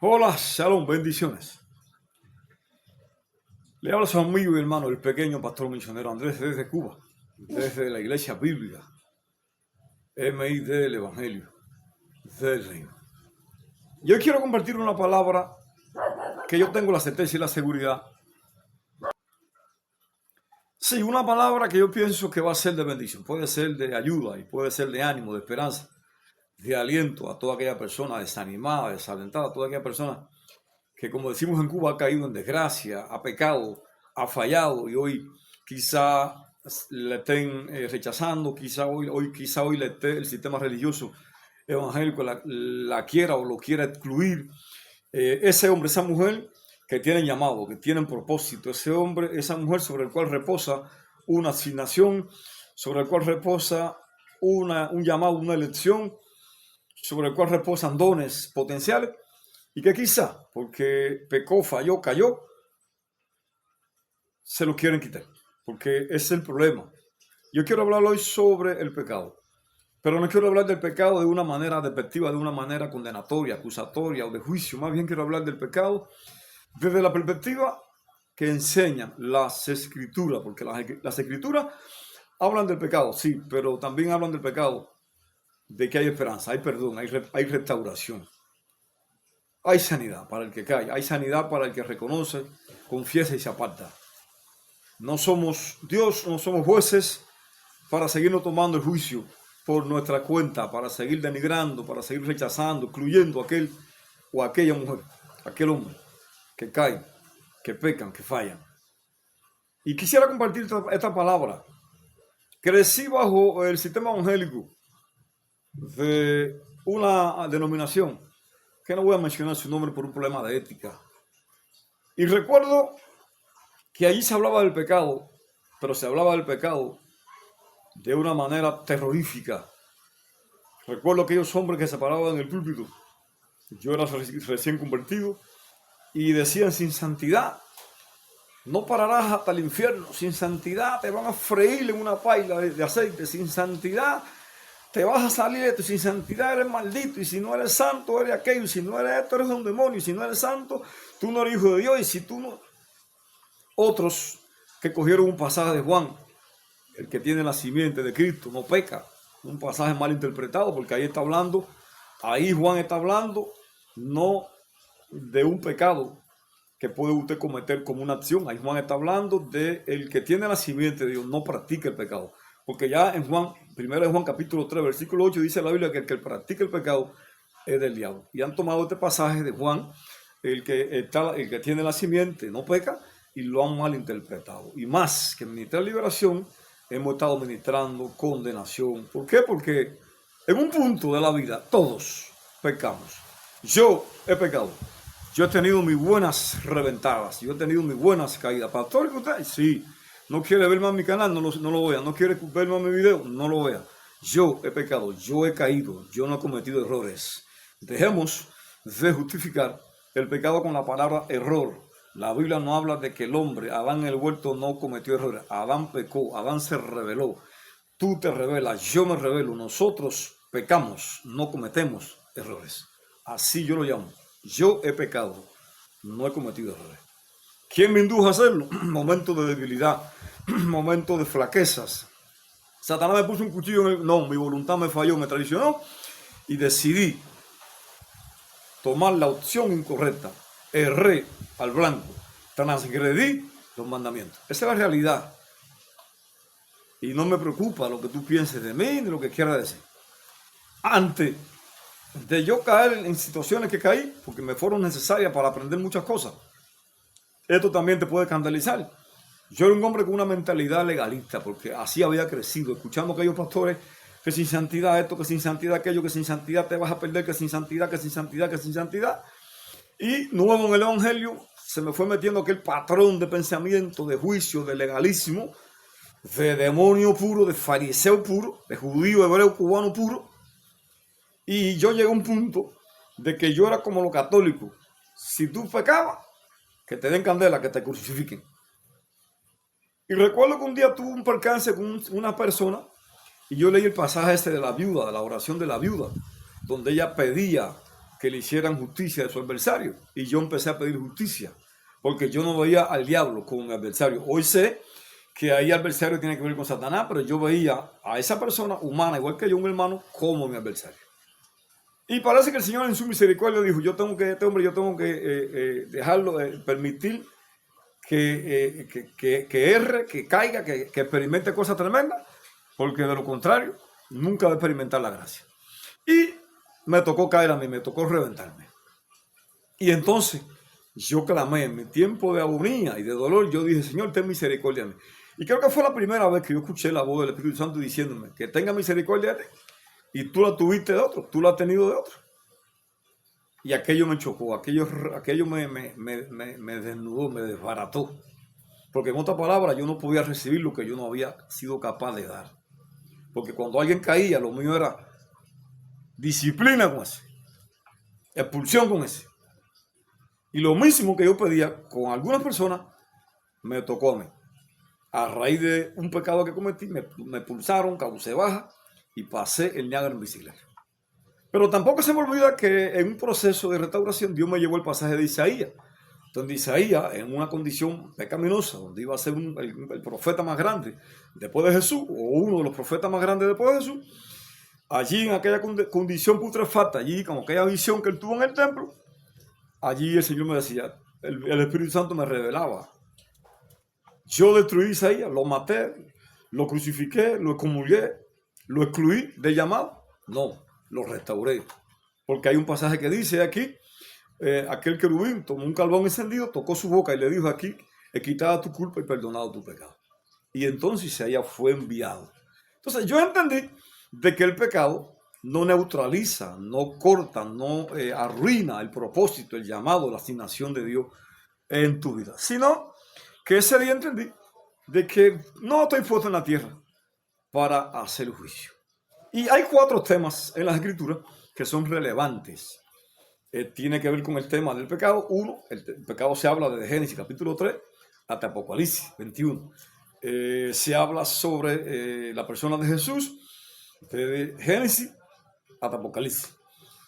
Hola, shalom, bendiciones. Le habla su amigo y hermano, el pequeño pastor misionero Andrés desde Cuba, desde la iglesia bíblica, MI del Evangelio del Reino. Yo quiero compartir una palabra que yo tengo la certeza y la seguridad. Sí, una palabra que yo pienso que va a ser de bendición, puede ser de ayuda y puede ser de ánimo, de esperanza, de aliento a toda aquella persona desanimada, desalentada, a toda aquella persona que, como decimos en Cuba, ha caído en desgracia, ha pecado, ha fallado y hoy quizá le estén rechazando, quizá hoy el sistema religioso evangélico la quiera o lo quiera excluir. Ese hombre, esa mujer que tienen llamado, que tienen propósito, ese hombre, esa mujer sobre el cual reposa una asignación, sobre el cual reposa un llamado, una elección, sobre el cual reposan dones potenciales, y que quizá, porque pecó, falló, cayó, se lo quieren quitar, porque ese es el problema. Yo quiero hablar hoy sobre el pecado, pero no quiero hablar del pecado de una manera despectiva, de una manera condenatoria, acusatoria o de juicio. Más bien quiero hablar del pecado desde la perspectiva que enseñan las escrituras, porque las escrituras hablan del pecado, sí, pero también hablan del pecado, de que hay esperanza, hay perdón, hay restauración. Hay sanidad para el que cae, hay sanidad para el que reconoce, confiesa y se aparta. No somos Dios, no somos jueces para seguirnos tomando el juicio por nuestra cuenta, para seguir denigrando, para seguir rechazando, excluyendo a aquel o a aquella mujer, aquel hombre que cae, que pecan, que fallan. Y quisiera compartir esta palabra. Crecí bajo el sistema evangélico de una denominación que no voy a mencionar su nombre por un problema de ética. Y recuerdo que allí se hablaba del pecado, pero se hablaba del pecado de una manera terrorífica. Recuerdo aquellos hombres que se paraban en el púlpito, yo era recién convertido, y decían: sin santidad no pararás hasta el infierno, sin santidad te van a freír en una paila de aceite, sin santidad te vas a salir de esto, sin santidad eres maldito, y si no eres santo eres aquello, y si no eres esto eres un demonio, y si no eres santo tú no eres hijo de Dios, y si tú no... Otros que cogieron un pasaje de Juan, el que tiene la simiente de Cristo no peca, un pasaje mal interpretado, porque ahí Juan está hablando no de un pecado que puede usted cometer como una acción. Ahí Juan está hablando de el que tiene la simiente de Dios no practica el pecado, porque ya en Juan, 1 Juan capítulo 3 versículo 8 dice la Biblia que el que practica el pecado es del diablo, y han tomado este pasaje de Juan, el que tiene la simiente no peca, y lo han malinterpretado. Y más que ministrar liberación, hemos estado ministrando condenación. ¿Por qué? Porque en un punto de la vida todos pecamos. Yo he pecado. Yo he tenido mis buenas reventadas. Yo he tenido mis buenas caídas. Pastor, ¿qué usted? Sí. ¿No quiere ver más mi canal? No lo vea. ¿No quiere ver más mi video? No lo vea. Yo he pecado. Yo he caído. Yo no he cometido errores. Dejemos de justificar el pecado con la palabra error. La Biblia no habla de que el hombre, Adán en el huerto, no cometió errores. Adán pecó, Adán se rebeló. Tú te rebelas, yo me rebelo. Nosotros pecamos, no cometemos errores. Así yo lo llamo. Yo he pecado, no he cometido errores. ¿Quién me indujo a hacerlo? Momentos de debilidad, momentos de flaquezas. Satanás me puso un cuchillo en el... No, mi voluntad me falló, me traicionó y decidí tomar la opción incorrecta. Erré al blanco, transgredí los mandamientos. Esa es la realidad. Y no me preocupa lo que tú pienses de mí ni lo que quieras decir. Antes de yo caer en situaciones que caí, porque me fueron necesarias para aprender muchas cosas, esto también te puede escandalizar. Yo era un hombre con una mentalidad legalista, porque así había crecido, escuchando a aquellos pastores que sin santidad esto, que sin santidad aquello, que sin santidad te vas a perder, que sin santidad, que sin santidad, que sin santidad. Y nuevo en el evangelio se me fue metiendo aquel patrón de pensamiento, de juicio, de legalismo, de demonio puro, de fariseo puro, de judío, hebreo, cubano puro. Y yo llegué a un punto de que yo era como los católicos. Si tú pecabas, que te den candela, que te crucifiquen. Y recuerdo que un día tuve un percance con una persona y yo leí el pasaje de la viuda, de la oración de la viuda, donde ella pedía que le hicieran justicia de su adversario. Y yo empecé a pedir justicia, porque yo no veía al diablo como mi adversario. Hoy sé que ahí adversario tiene que ver con Satanás, pero yo veía a esa persona humana, igual que yo, un hermano, como mi adversario. Y parece que el Señor en su misericordia dijo, este hombre yo tengo que dejarlo, permitir que erre, que caiga, que experimente cosas tremendas, porque de lo contrario, nunca va a experimentar la gracia. Y me tocó caer a mí, me tocó reventarme. Y entonces yo clamé en mi tiempo de agonía y de dolor, yo dije, Señor, ten misericordia de mí. Y creo que fue la primera vez que yo escuché la voz del Espíritu Santo diciéndome que tenga misericordia de ti. Y tú la tuviste de otro, tú la has tenido de otro. Y aquello me chocó, aquello me desnudó, me desbarató. Porque en otras palabras, yo no podía recibir lo que yo no había sido capaz de dar. Porque cuando alguien caía, lo mío era disciplina con ese, expulsión con ese. Y lo mismo que yo pedía con algunas personas, me tocó a mí. A raíz de un pecado que cometí, me expulsaron, causé baja y pasé el Niágara en bicicleta. Pero tampoco se me olvida que en un proceso de restauración Dios me llevó el pasaje de Isaías, donde Isaías, en una condición pecaminosa, donde iba a ser el profeta más grande después de Jesús, o uno de los profetas más grandes después de Jesús, allí en aquella condición putrefacta, allí con aquella visión que él tuvo en el templo, allí el Señor me decía, el Espíritu Santo me revelaba, yo destruí a Isaías, lo maté, lo crucifiqué, lo excomulgué, lo excluí del llamado. No, lo restauré. Porque hay un pasaje que dice aquí, aquel querubín tomó un carbón encendido, tocó su boca y le dijo aquí, he quitado tu culpa y perdonado tu pecado. Y entonces Isaías fue enviado. Entonces yo entendí de que el pecado no neutraliza, no corta, no arruina el propósito, el llamado, la asignación de Dios en tu vida. Sino que ese día entendí de que no estoy puesto en la tierra para hacer juicio. Y hay 4 temas en las Escrituras que son relevantes. Tiene que ver con el tema del pecado. Uno, el pecado se habla desde Génesis capítulo 3 hasta Apocalipsis 21. Se habla sobre la persona de Jesús desde Génesis hasta Apocalipsis.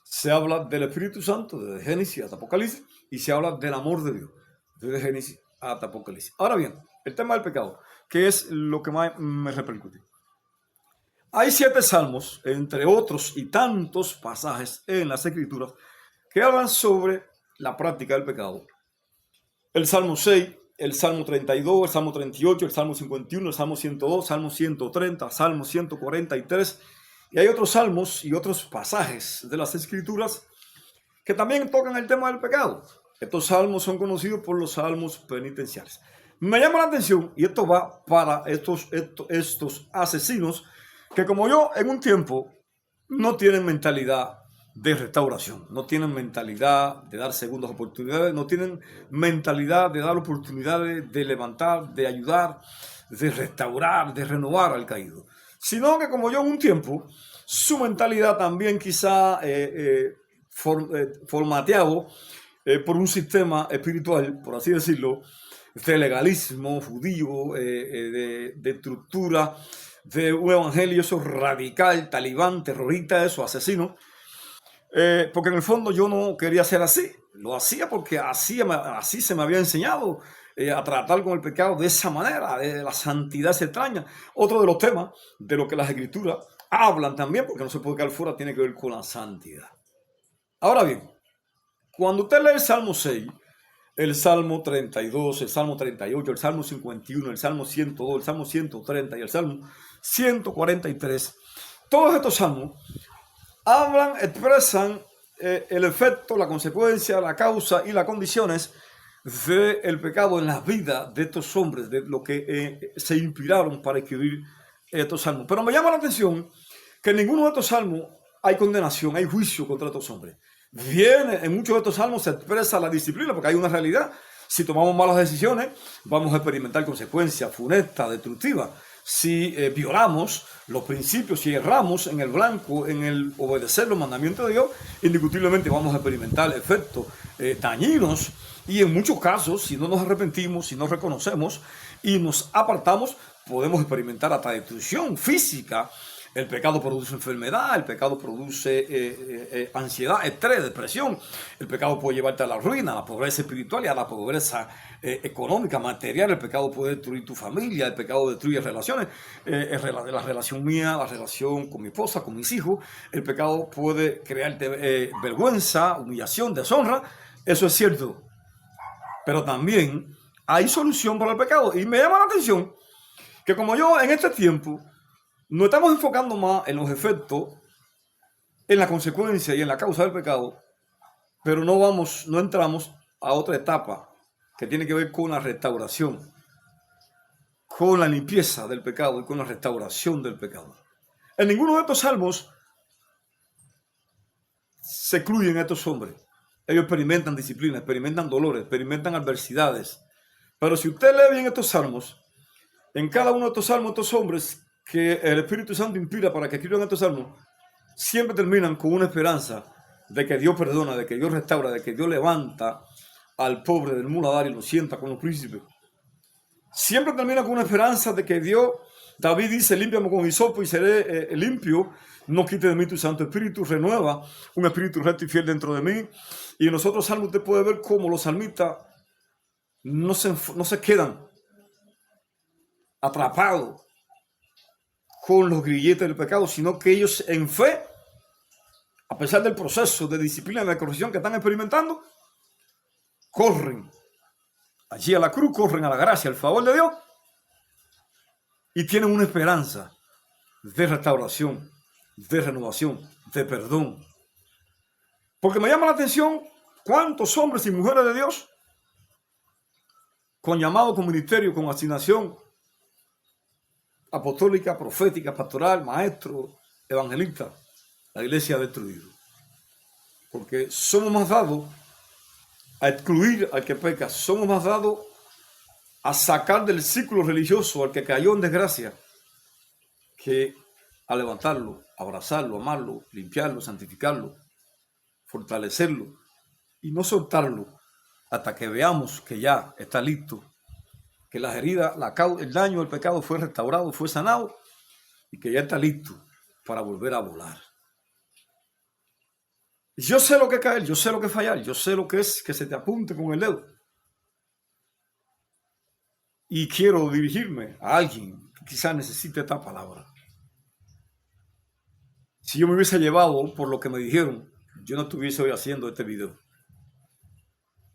Se habla del Espíritu Santo desde Génesis hasta Apocalipsis y se habla del amor de Dios desde Génesis hasta Apocalipsis. Ahora bien, el tema del pecado, que es lo que más me repercute. Hay 7 salmos, entre otros y tantos pasajes en las Escrituras, que hablan sobre la práctica del pecado. El Salmo 6, el Salmo 32, el Salmo 38, el Salmo 51, el Salmo 102, Salmo 130, Salmo 143, y hay otros salmos y otros pasajes de las Escrituras que también tocan el tema del pecado. Estos salmos son conocidos por los salmos penitenciales. Me llama la atención, y esto va para estos asesinos que como yo en un tiempo no tienen mentalidad de restauración, no tienen mentalidad de dar segundas oportunidades, no tienen mentalidad de dar oportunidades de levantar, de ayudar, de restaurar, de renovar al caído, sino que como yo en un tiempo, su mentalidad también quizá formateado por un sistema espiritual, por así decirlo, de legalismo judío, de estructura, de un evangelio eso radical, talibán, terrorista, eso, asesino, porque en el fondo yo no quería ser así, lo hacía porque así se me había enseñado a tratar con el pecado de esa manera, de la santidad se extraña. Otro de los temas de lo que las Escrituras hablan también, porque no se puede quedar fuera, tiene que ver con la santidad. Ahora bien, cuando usted lee el Salmo 6, el Salmo 32, el Salmo 38, el Salmo 51, el Salmo 102, el Salmo 130 y el Salmo 143, todos estos salmos hablan, expresan el efecto, la consecuencia, la causa y las condiciones del pecado en la vida de estos hombres, de lo que se inspiraron para escribir estos salmos. Pero me llama la atención que en ninguno de estos salmos hay condenación, hay juicio contra estos hombres. En muchos de estos salmos se expresa la disciplina, porque hay una realidad. Si tomamos malas decisiones, vamos a experimentar consecuencias funestas, destructivas. Si violamos los principios, si erramos en el blanco, en el obedecer los mandamientos de Dios, indiscutiblemente vamos a experimentar efectos dañinos. Y en muchos casos, si no nos arrepentimos, si no reconocemos y nos apartamos, podemos experimentar hasta destrucción física El pecado produce enfermedad, el pecado produce ansiedad, estrés, depresión. El pecado puede llevarte a la ruina, a la pobreza espiritual y a la pobreza económica, material. El pecado puede destruir tu familia, el pecado destruye relaciones, la relación mía, la relación con mi esposa, con mis hijos. El pecado puede crearte vergüenza, humillación, deshonra. Eso es cierto. Pero también hay solución para el pecado. Y me llama la atención que como yo en este tiempo nos estamos enfocando más en los efectos, en la consecuencia y en la causa del pecado, pero no entramos a otra etapa que tiene que ver con la restauración, con la limpieza del pecado y con la restauración del pecado. En ninguno de estos salmos se excluyen estos hombres. Ellos experimentan disciplina, experimentan dolores, experimentan adversidades. Pero si usted lee bien estos salmos, en cada uno de estos salmos, estos hombres que el Espíritu Santo inspira para que escriban estos salmos, siempre terminan con una esperanza de que Dios perdona, de que Dios restaura, de que Dios levanta al pobre del muladar y lo sienta con los príncipes. Siempre termina con una esperanza de que Dios, David dice, límpiame con hisopo y seré limpio, no quite de mí tu Santo Espíritu, renueva un espíritu recto y fiel dentro de mí. Y en los otros salmos usted puede ver cómo los salmistas no se quedan atrapados con los grilletes del pecado, sino que ellos en fe, a pesar del proceso de disciplina y de corrección que están experimentando, corren allí a la cruz, corren a la gracia, al favor de Dios, y tienen una esperanza de restauración, de renovación, de perdón. Porque me llama la atención cuántos hombres y mujeres de Dios, con llamado, con ministerio, con asignación apostólica, profética, pastoral, maestro, evangelista, la iglesia ha destruido. Porque somos más dados a excluir al que peca, somos más dados a sacar del círculo religioso al que cayó en desgracia, que a levantarlo, abrazarlo, amarlo, limpiarlo, santificarlo, fortalecerlo y no soltarlo hasta que veamos que ya está listo, que las heridas, el daño del pecado fue restaurado, fue sanado y que ya está listo para volver a volar. Yo sé lo que es caer, yo sé lo que es fallar, yo sé lo que es que se te apunte con el dedo. Y quiero dirigirme a alguien que quizás necesite esta palabra. Si yo me hubiese llevado por lo que me dijeron, yo no estuviese hoy haciendo este video.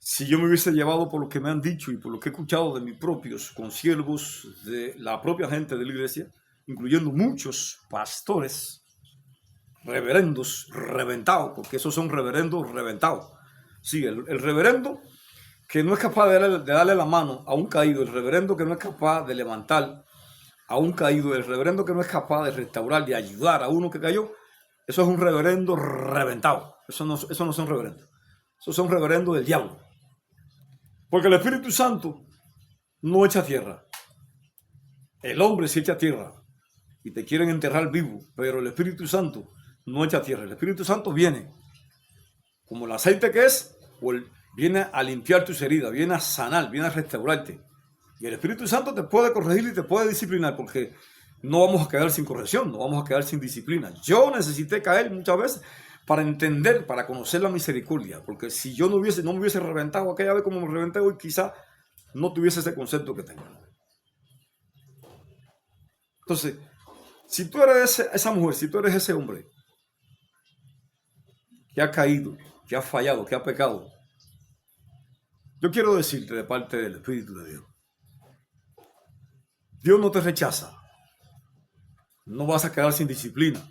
Si yo me hubiese llevado por lo que me han dicho y por lo que he escuchado de mis propios consiervos, de la propia gente de la iglesia, incluyendo muchos pastores, reverendos reventados, porque esos son reverendos reventados. Sí, el reverendo que no es capaz de darle la mano a un caído, el reverendo que no es capaz de levantar a un caído, el reverendo que no es capaz de restaurar, de ayudar a uno que cayó, eso es un reverendo reventado. Eso no son reverendos. Esos son reverendos del diablo. Porque el Espíritu Santo no echa tierra. El hombre sí echa tierra y te quieren enterrar vivo, pero el Espíritu Santo no echa tierra. El Espíritu Santo viene como el aceite que es, viene a limpiar tus heridas, viene a sanar, viene a restaurarte. Y el Espíritu Santo te puede corregir y te puede disciplinar, porque no vamos a quedar sin corrección, no vamos a quedar sin disciplina. Yo necesité caer muchas veces para entender, para conocer la misericordia, porque si yo no me hubiese reventado aquella vez como me reventé hoy, quizá no tuviese ese concepto que tengo. Entonces, si tú eres esa mujer, si tú eres ese hombre que ha caído, que ha fallado, que ha pecado, yo quiero decirte de parte del Espíritu de Dios, Dios no te rechaza, no vas a quedar sin disciplina.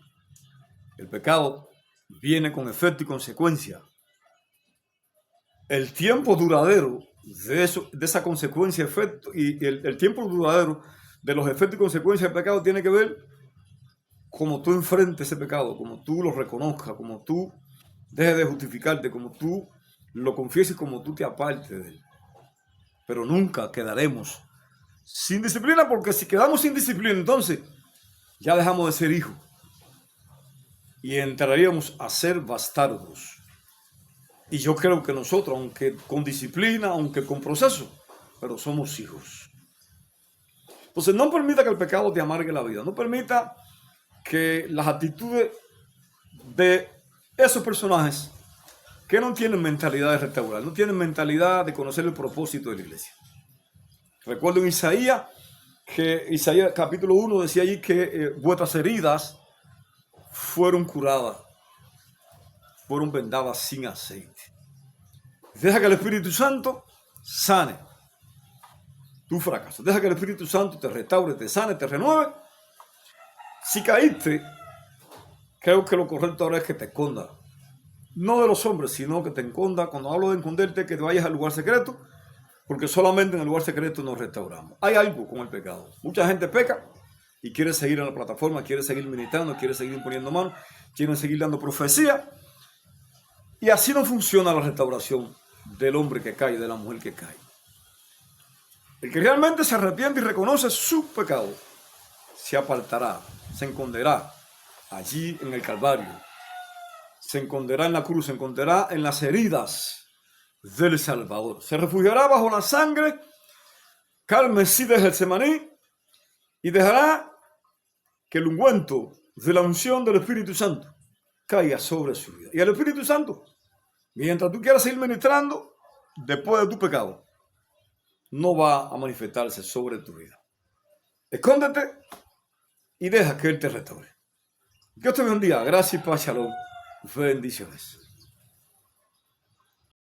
El pecado viene con efecto y consecuencia. El tiempo duradero de esa consecuencia, efecto, y el tiempo duradero de los efectos y consecuencias del pecado tiene que ver cómo tú enfrentes ese pecado, como tú lo reconozcas, como tú dejes de justificarte, como tú lo confieses, como tú te apartes de él. Pero nunca quedaremos sin disciplina, porque si quedamos sin disciplina, entonces ya dejamos de ser hijos y entraríamos a ser bastardos. Y yo creo que nosotros, aunque con disciplina, aunque con proceso, pero somos hijos. Entonces no permita que el pecado te amargue la vida. No permita que las actitudes de esos personajes que no tienen mentalidad de restaurar, no tienen mentalidad de conocer el propósito de la iglesia. Recuerdo en Isaías, que Isaías capítulo 1 decía allí que vuestras heridas fueron curadas, fueron vendadas sin aceite. Deja que el Espíritu Santo sane tu fracaso. Deja que el Espíritu Santo te restaure, te sane, te renueve. Si caíste, creo que lo correcto ahora es que te escondas. No de los hombres, sino que te escondas. Cuando hablo de esconderte, que te vayas al lugar secreto, porque solamente en el lugar secreto nos restauramos. Hay algo con el pecado. Mucha gente peca y quiere seguir en la plataforma, quiere seguir militando, quiere seguir imponiendo manos, quiere seguir dando profecía. Y así no funciona la restauración del hombre que cae, de la mujer que cae. El que realmente se arrepiente y reconoce su pecado, se apartará, se esconderá allí en el Calvario, se esconderá en la cruz, se esconderá en las heridas del Salvador. Se refugiará bajo la sangre carmesí de Getsemaní y dejará que el ungüento de la unción del Espíritu Santo caiga sobre su vida. Y el Espíritu Santo, mientras tú quieras seguir ministrando, después de tu pecado, no va a manifestarse sobre tu vida. Escóndete y deja que Él te restaure. Dios te bendiga. Gracias y paz, shalom. Bendiciones.